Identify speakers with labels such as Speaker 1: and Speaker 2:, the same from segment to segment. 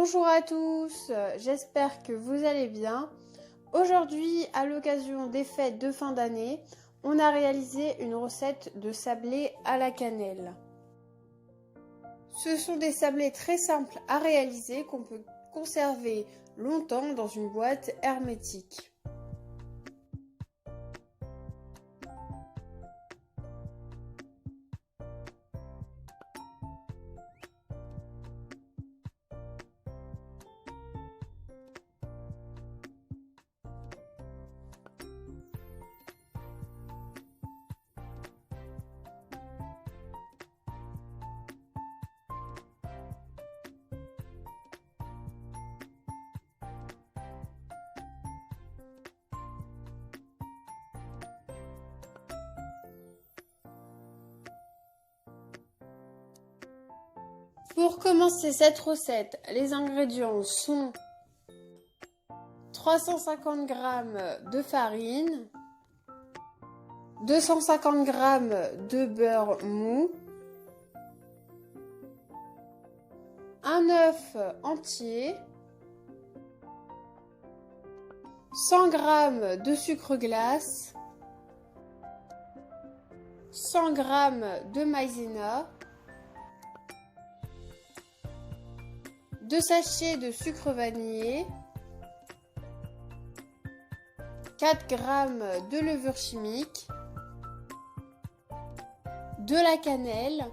Speaker 1: Bonjour à tous, j'espère que vous allez bien. Aujourd'hui, à l'occasion des fêtes de fin d'année, on a réalisé une recette de sablés à la cannelle. Ce sont des sablés très simples à réaliser qu'on peut conserver longtemps dans une boîte hermétique. Pour commencer cette recette, les ingrédients sont 350 g de farine, 250 g de beurre mou, un œuf entier, 100 g de sucre glace, 100 g de maïzena, 2 sachets de sucre vanillé, 4 g de levure chimique, de la cannelle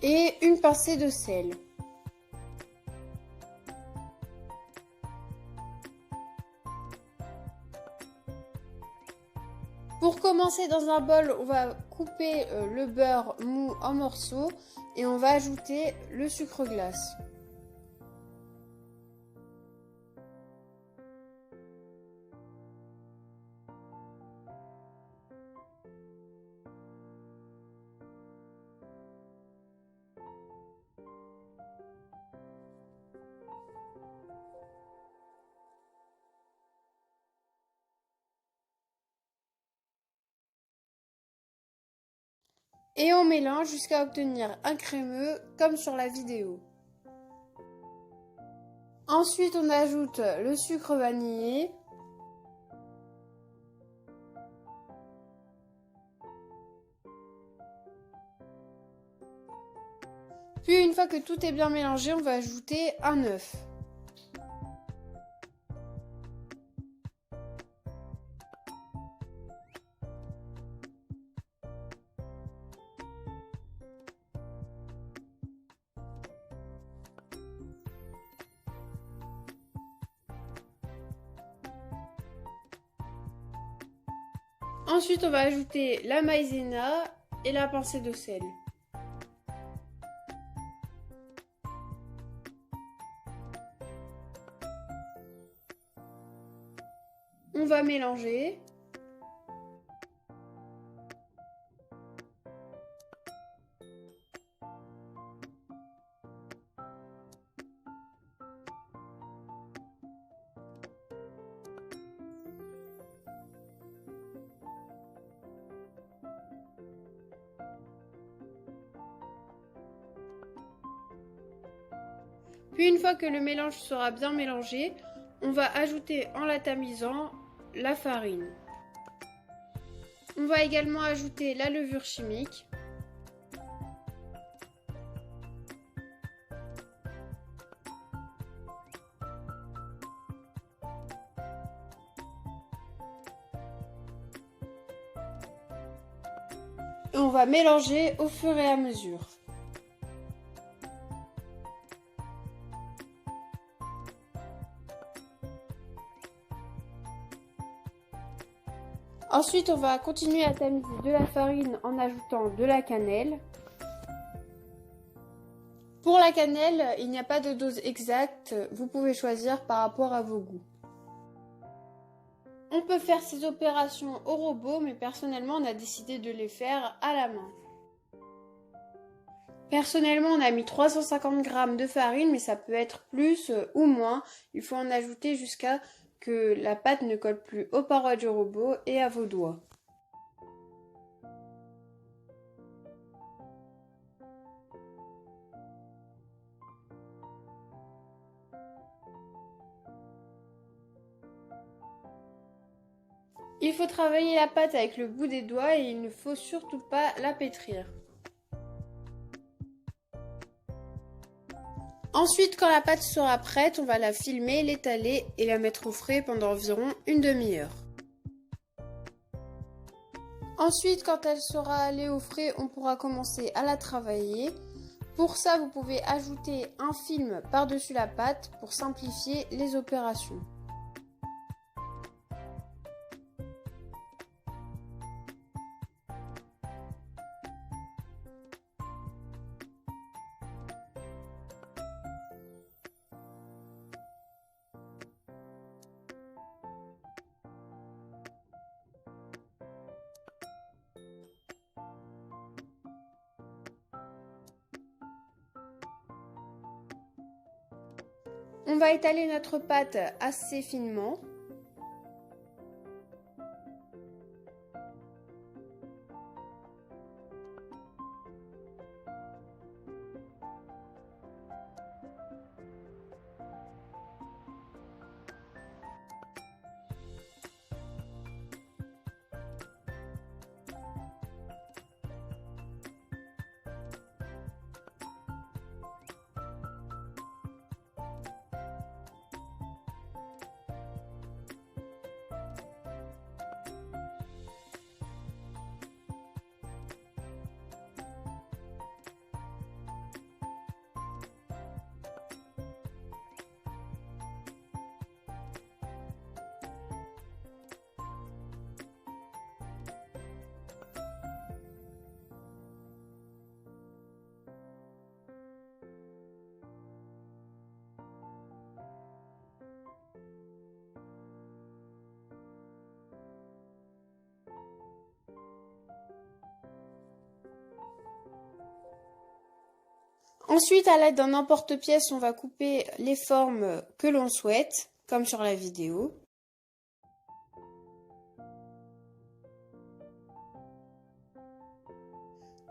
Speaker 1: et une pincée de sel. Pour commencer, dans un bol, on va couper le beurre mou en morceaux et on va ajouter le sucre glace. Et on mélange jusqu'à obtenir un crémeux comme sur la vidéo. Ensuite, on ajoute le sucre vanillé. Puis une fois que tout est bien mélangé, on va ajouter un œuf. Ensuite, on va ajouter la maïzena et la pincée de sel. On va mélanger. Puis une fois que le mélange sera bien mélangé, on va ajouter en la tamisant la farine. On va également ajouter la levure chimique. Et on va mélanger au fur et à mesure. Ensuite, on va continuer à tamiser de la farine en ajoutant de la cannelle. Pour la cannelle, il n'y a pas de dose exacte, vous pouvez choisir par rapport à vos goûts. On peut faire ces opérations au robot, mais personnellement, on a décidé de les faire à la main. Personnellement, on a mis 350 g de farine, mais ça peut être plus ou moins. Il faut en ajouter jusqu'à que la pâte ne colle plus aux parois du robot et à vos doigts. Il faut travailler la pâte avec le bout des doigts et il ne faut surtout pas la pétrir. Ensuite, quand la pâte sera prête, on va la filmer, l'étaler et la mettre au frais pendant environ une demi-heure. Ensuite, quand elle sera allée au frais, on pourra commencer à la travailler. Pour ça, vous pouvez ajouter un film par-dessus la pâte pour simplifier les opérations. On va étaler notre pâte assez finement. Ensuite, à l'aide d'un emporte-pièce, on va couper les formes que l'on souhaite, comme sur la vidéo.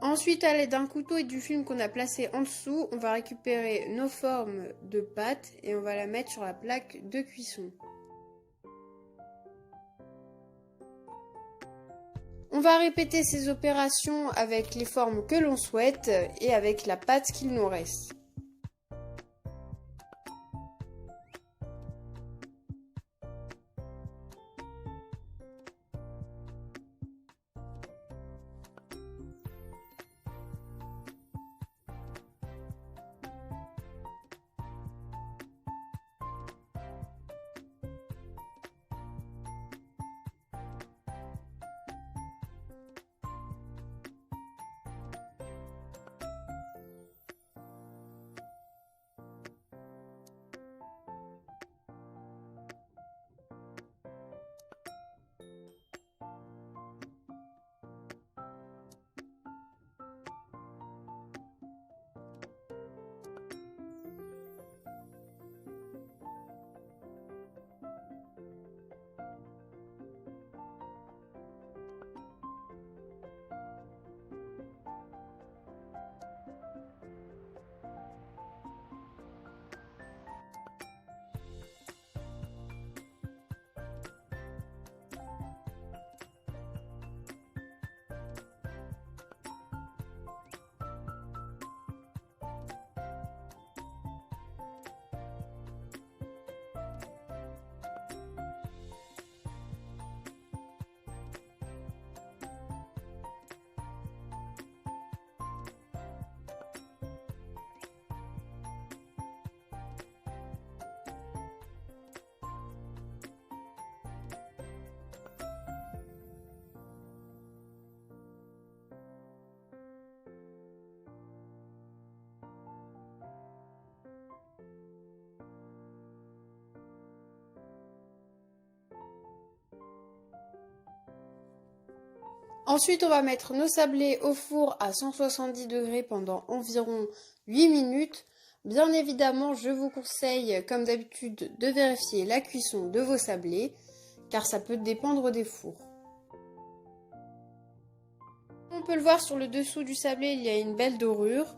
Speaker 1: Ensuite, à l'aide d'un couteau et du film qu'on a placé en dessous, on va récupérer nos formes de pâte et on va la mettre sur la plaque de cuisson. On va répéter ces opérations avec les formes que l'on souhaite et avec la pâte qu'il nous reste. Ensuite, on va mettre nos sablés au four à 170 degrés pendant environ 8 minutes. Bien évidemment, je vous conseille, comme d'habitude, de vérifier la cuisson de vos sablés, car ça peut dépendre des fours. On peut le voir sur le dessous du sablé, il y a une belle dorure.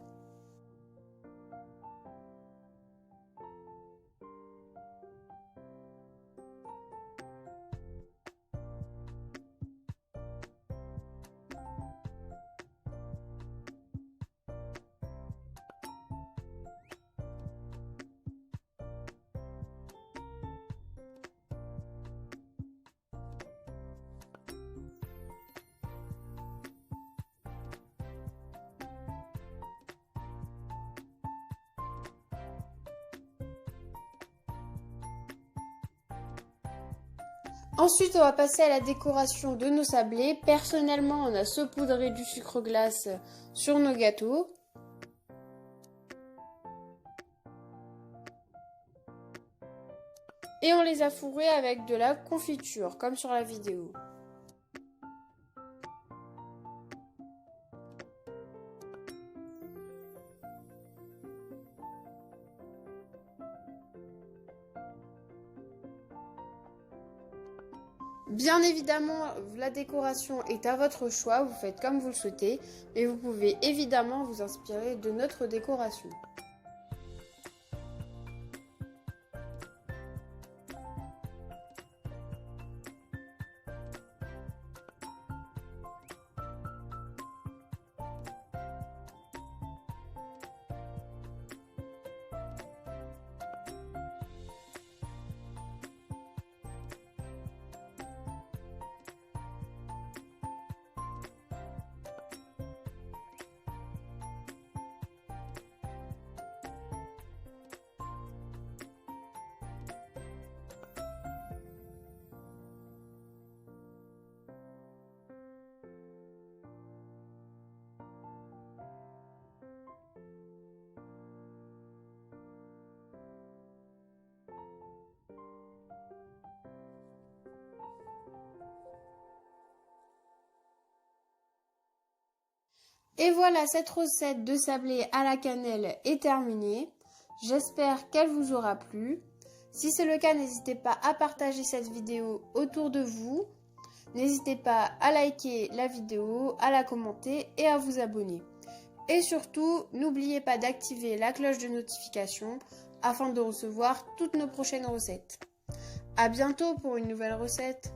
Speaker 1: Ensuite, on va passer à la décoration de nos sablés. Personnellement, on a saupoudré du sucre glace sur nos gâteaux. Et on les a fourrés avec de la confiture, comme sur la vidéo. Bien évidemment, la décoration est à votre choix, vous faites comme vous le souhaitez, mais vous pouvez évidemment vous inspirer de notre décoration. Et voilà, cette recette de sablé à la cannelle est terminée. J'espère qu'elle vous aura plu. Si c'est le cas, n'hésitez pas à partager cette vidéo autour de vous. N'hésitez pas à liker la vidéo, à la commenter et à vous abonner. Et surtout, n'oubliez pas d'activer la cloche de notification afin de recevoir toutes nos prochaines recettes. À bientôt pour une nouvelle recette.